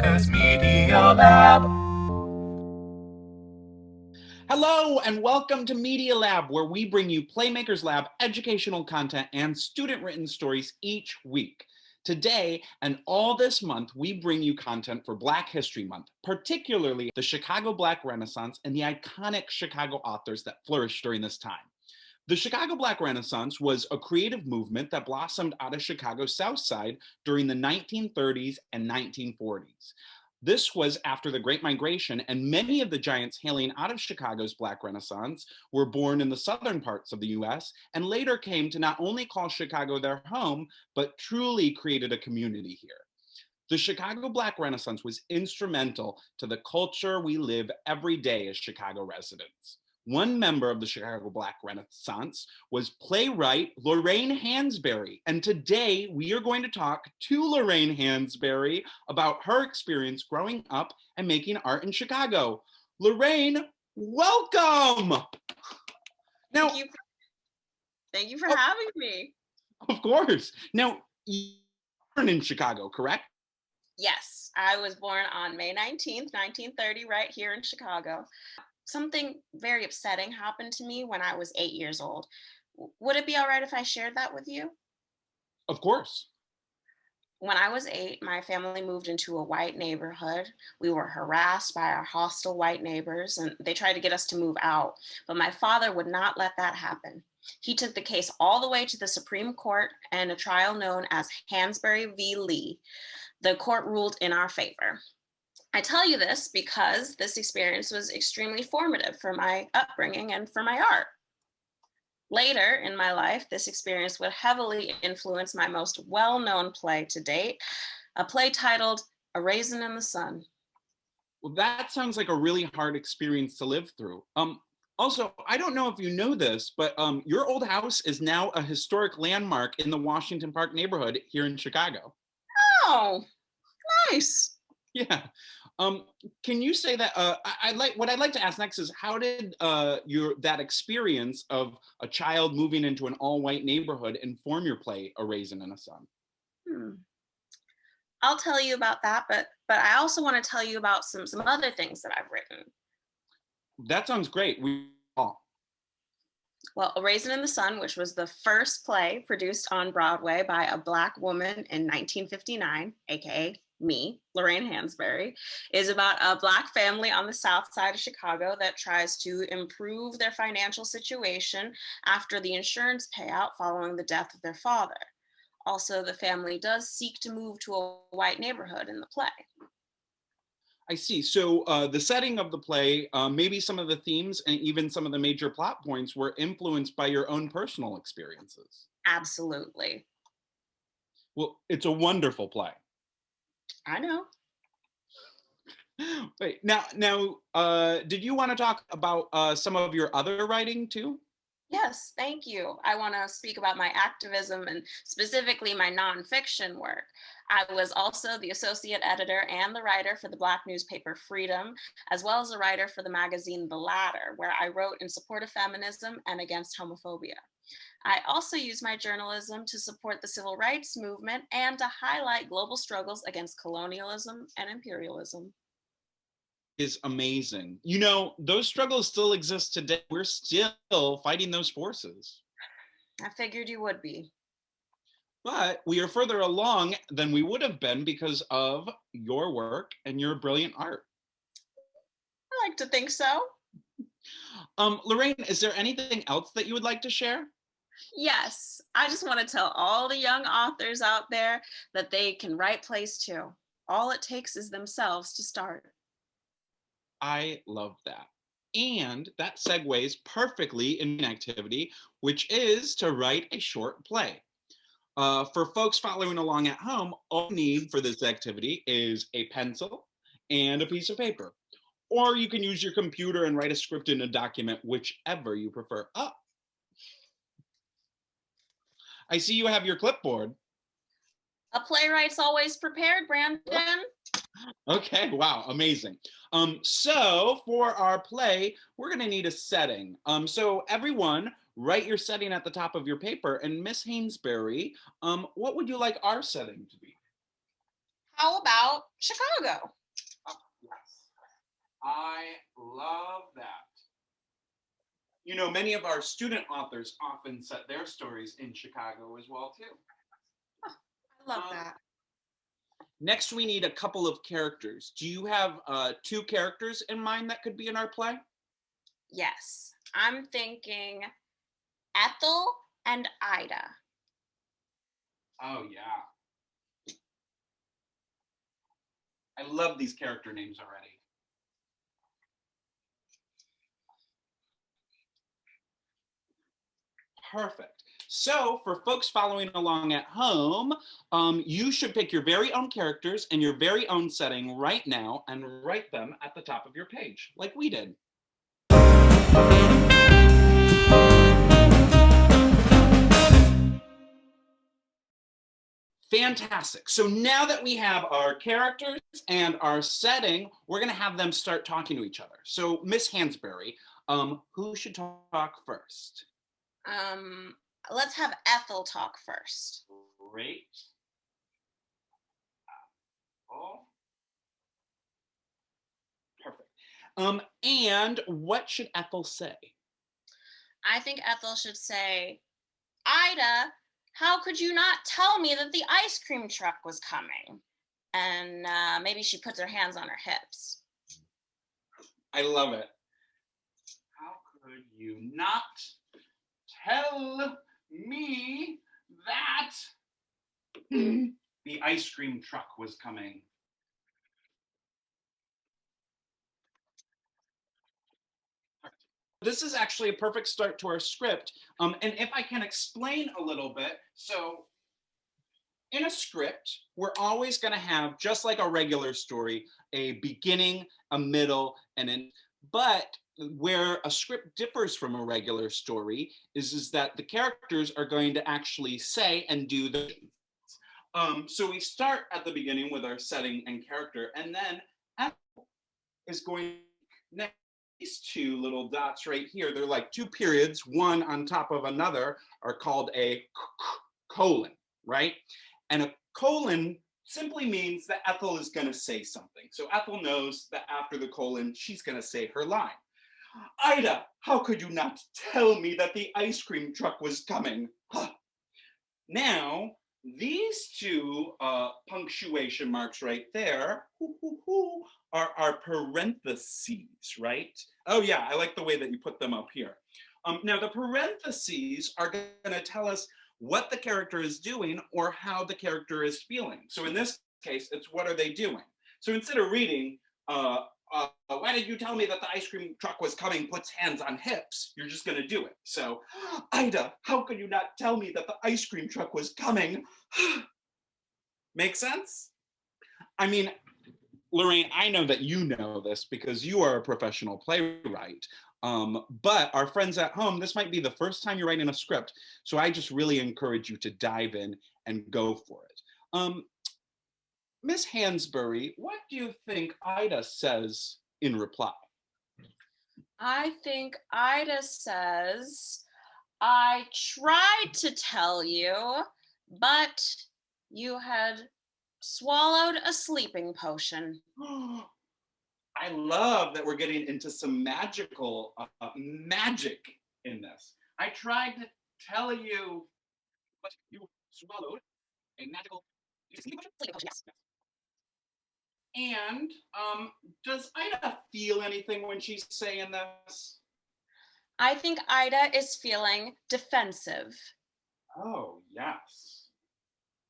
Playmakers Media Lab. Hello and welcome to Media Lab, where we bring you Playmakers Lab educational content and student-written stories each week. Today and all this month, we bring you content for Black History Month, particularly the Chicago Black Renaissance and the iconic Chicago authors that flourished during this time. The Chicago Black Renaissance was a creative movement that blossomed out of Chicago's South Side during the 1930s and 1940s. This was after the Great Migration, and many of the giants hailing out of Chicago's Black Renaissance were born in the southern parts of the US and later came to not only call Chicago their home, but truly created a community here. The Chicago Black Renaissance was instrumental to the culture we live every day as Chicago residents. One member of the Chicago Black Renaissance was playwright Lorraine Hansberry. And today we are going to talk to Lorraine Hansberry about her experience growing up and making art in Chicago. Lorraine, welcome. Now, Thank you for having me. Of course. Now, you're born in Chicago, correct? Yes, I was born on May 19th, 1930, right here in Chicago. Something very upsetting happened to me when I was 8 years old. Would it be all right if I shared that with you? Of course. When I was 8, my family moved into a white neighborhood. We were harassed by our hostile white neighbors, and they tried to get us to move out. But my father would not let that happen. He took the case all the way to the Supreme Court and a trial known as Hansberry v. Lee. The court ruled in our favor. I tell you this because this experience was extremely formative for my upbringing and for my art. Later in my life, this experience would heavily influence my most well-known play to date, a play titled A Raisin in the Sun. Well, that sounds like a really hard experience to live through. Also, I don't know if you know this, but your old house is now a historic landmark in the Washington Park neighborhood here in Chicago. Oh, nice. Yeah. Can you say that? What I'd like to ask next is, how did that experience of a child moving into an all-white neighborhood inform your play, A Raisin in the Sun? I'll tell you about that, but I also want to tell you about some other things that I've written. That sounds great. Well, A Raisin in the Sun, which was the first play produced on Broadway by a Black woman in 1959, aka me, Lorraine Hansberry, is about a Black family on the South Side of Chicago that tries to improve their financial situation after the insurance payout following the death of their father. Also, the family does seek to move to a white neighborhood in the play. I see. So the setting of the play, maybe some of the themes and even some of the major plot points were influenced by your own personal experiences. Absolutely. Well, it's a wonderful play. I know. Wait, now, did you want to talk about some of your other writing too? Yes, thank you. I want to speak about my activism and specifically my nonfiction work. I was also the associate editor and the writer for the Black newspaper Freedom, as well as a writer for the magazine The Ladder, where I wrote in support of feminism and against homophobia. I also use my journalism to support the civil rights movement and to highlight global struggles against colonialism and imperialism. Is amazing. You know, those struggles still exist today. We're still fighting those forces. I figured you would be. But we are further along than we would have been because of your work and your brilliant art. I like to think so. Lorraine, is there anything else that you would like to share? Yes, I just want to tell all the young authors out there that they can write plays too. All it takes is themselves to start. I love that. And that segues perfectly in an activity, which is to write a short play. For folks following along at home, all you need for this activity is a pencil and a piece of paper. Or you can use your computer and write a script in a document, whichever you prefer. Oh, I see you have your clipboard. A playwright's always prepared, Brandon. Okay, wow, amazing. So for our play, we're gonna need a setting. So everyone, write your setting at the top of your paper. And Miss Hansberry, what would you like our setting to be? How about Chicago? Oh, yes. I love that. You know, many of our student authors often set their stories in Chicago as well, too. I love that. Next, we need a couple of characters. Do you have 2 characters in mind that could be in our play? Yes, I'm thinking Ethel and Ida. Oh, yeah. I love these character names already. Perfect. So for folks following along at home, you should pick your very own characters and your very own setting right now and write them at the top of your page, like we did. Fantastic. So now that we have our characters and our setting, we're going to have them start talking to each other. So Miss Hansberry, who should talk first? Let's have Ethel talk first. Great. Oh. Perfect. And what should Ethel say? I think Ethel should say, Ida, how could you not tell me that the ice cream truck was coming? And maybe she puts her hands on her hips. I love it. How could you not tell me that the ice cream truck was coming? This is actually a perfect start to our script. And if I can explain a little bit, so in a script, we're always going to have, just like a regular story, a beginning, a middle, and an, but where a script differs from a regular story is that the characters are going to actually say and do the so we start at the beginning with our setting and character, and then Ethel is going next. These 2 little dots right here, they're like 2 periods, one on top of another, are called a colon, right? And a colon simply means that Ethel is going to say something. So Ethel knows that after the colon, she's going to say her line. Ida, how could you not tell me that the ice cream truck was coming? Huh. Now, these 2 punctuation marks right there are our parentheses, right? Oh yeah, I like the way that you put them up here. Now the parentheses are going to tell us what the character is doing or how the character is feeling. So in this case, it's what are they doing? So instead of reading, why did you tell me that the ice cream truck was coming, puts hands on hips, you're just going to do it. So, Ida, how could you not tell me that the ice cream truck was coming? Make sense? I mean, Lorraine, I know that you know this because you are a professional playwright, but our friends at home, this might be the first time you're writing a script, so I just really encourage you to dive in and go for it. Miss Hansbury, what do you think Ida says in reply? I think Ida says, I tried to tell you, but you had swallowed a sleeping potion. I love that we're getting into some magical magic in this. I tried to tell you, but you swallowed a magical sleeping potion. Yes. And does Ida feel anything when she's saying this? I think Ida is feeling defensive. Oh, yes.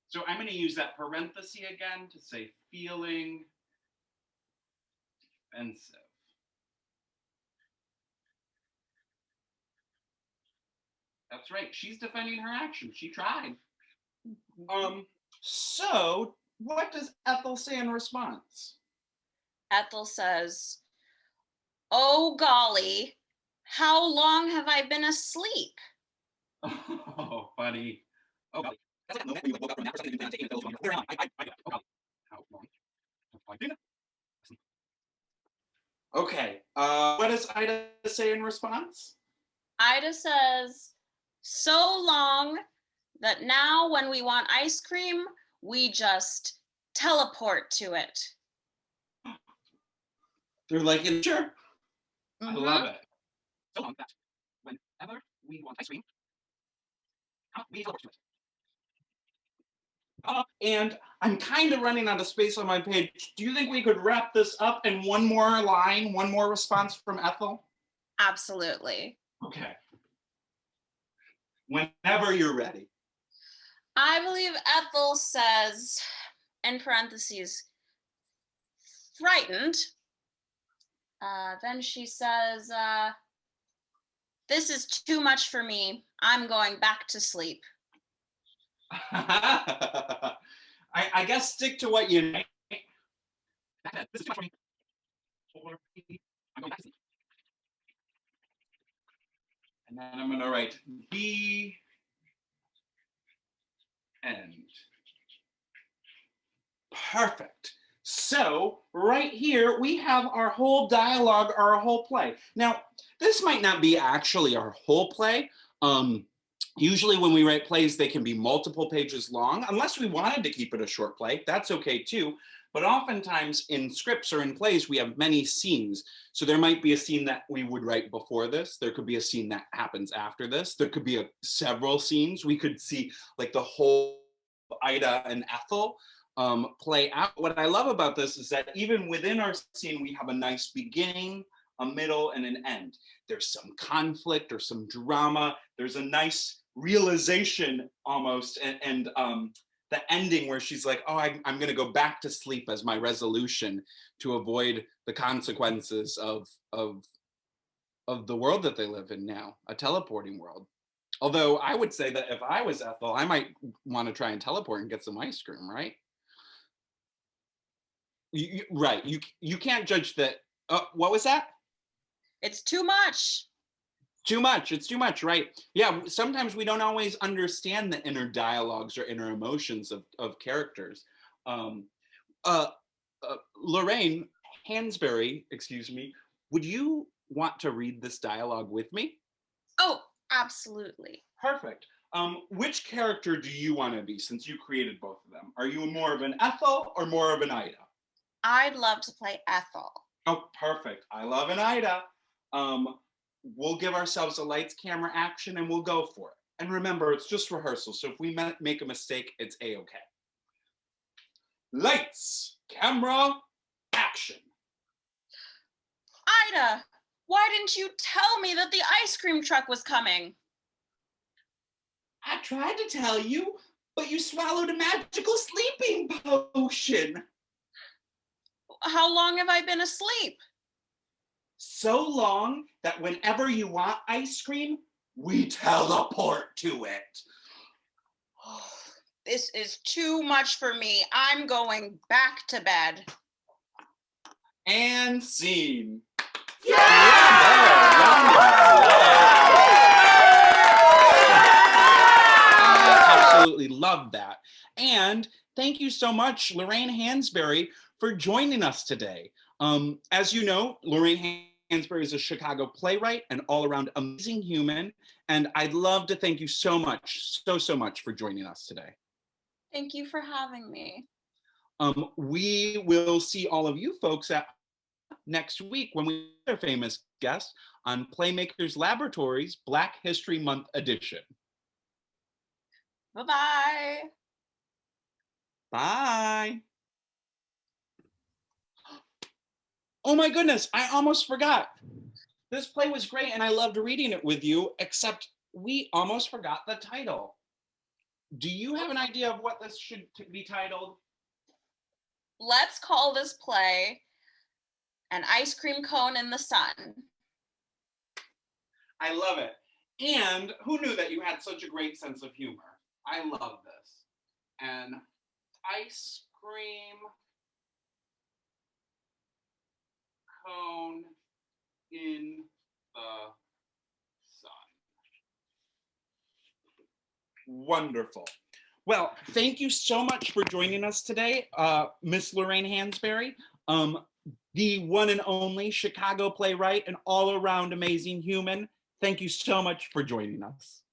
So I'm going to use that parenthesis again to say feeling defensive. That's right. She's defending her action. She tried. So what does Ethel say in response? Ethel says, oh golly, how long have I been asleep? Oh, funny. Oh, golly. That's like a moment when you woke up from a nap or something and you've been taking a pill. Where am I? Oh, golly. How long have I been asleep? Okay. What does Ida say in response? Ida says, so long that now when we want ice cream, we just teleport to it. They're like, sure. I Mhm. love it. So long that whenever we want ice cream, we teleport to it. And I'm kind of running out of space on my page. Do you think we could wrap this up in one more line, one more response from Ethel? Absolutely. Okay. Whenever you're ready. I believe Ethel says, in parentheses, frightened. Then she says, this is too much for me. I'm going back to sleep. I guess stick to what you know. This is too much for me. I'm going back to sleep. And then I'm going to write the end. Perfect. So right here, we have our whole dialogue, our whole play. Now, this might not be actually our whole play. Usually when we write plays, they can be multiple pages long, unless we wanted to keep it a short play, that's okay too. But oftentimes in scripts or in plays, we have many scenes. So there might be a scene that we would write before this. There could be a scene that happens after this. There could be several scenes. We could see like the whole Ida and Ethel play out. What I love about this is that even within our scene, we have a nice beginning, a middle, and an end. There's some conflict or some drama. There's a nice realization almost, and the ending where she's like, oh, I'm going to go back to sleep as my resolution to avoid the consequences of the world that they live in now, a teleporting world. Although I would say that if I was Ethel, I might want to try and teleport and get some ice cream, right? Right. You can't judge that. What was that? It's too much. Too much. It's too much, right? Yeah, sometimes we don't always understand the inner dialogues or inner emotions of characters. Lorraine Hansberry, excuse me, would you want to read this dialogue with me? Oh, absolutely. Perfect. Which character do you want to be since you created both of them? Are you more of an Ethel or more of an Ida? I'd love to play Ethel. Oh, perfect. I love an Ida. We'll give ourselves a lights, camera, action, and we'll go for it. And remember, it's just rehearsal, so if we make a mistake, it's A-okay. Lights, camera, action. Ida, why didn't you tell me that the ice cream truck was coming? I tried to tell you, but you swallowed a magical sleeping potion. How long have I been asleep? So long that whenever you want ice cream, we teleport to it. This is too much for me. I'm going back to bed. And scene. Yeah! I absolutely love that. And thank you so much, Lorraine Hansberry, for joining us today. As you know, Lorraine Hansberry is a Chicago playwright, an all-around amazing human, and I'd love to thank you so much, so much for joining us today. Thank you for having me. We will see all of you folks next week when we have a famous guest on PlayMakers Laboratories Black History Month edition. Bye-bye. Bye. Oh my goodness, I almost forgot. This play was great and I loved reading it with you, except we almost forgot the title. Do you have an idea of what this should be titled? Let's call this play An Ice Cream Cone in the Sun. I love it. And who knew that you had such a great sense of humor? I love this. An ice cream cone in the sun. Wonderful. Well, thank you so much for joining us today, Miss Lorraine Hansberry, the one and only Chicago playwright, an all-around amazing human. Thank you so much for joining us.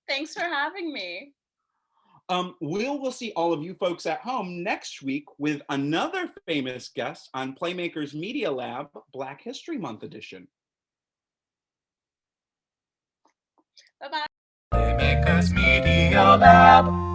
Thanks for having me. We'll see all of you folks at home next week with another famous guest on Playmakers Media Lab Black History Month edition. Bye-bye. Playmakers Media Lab.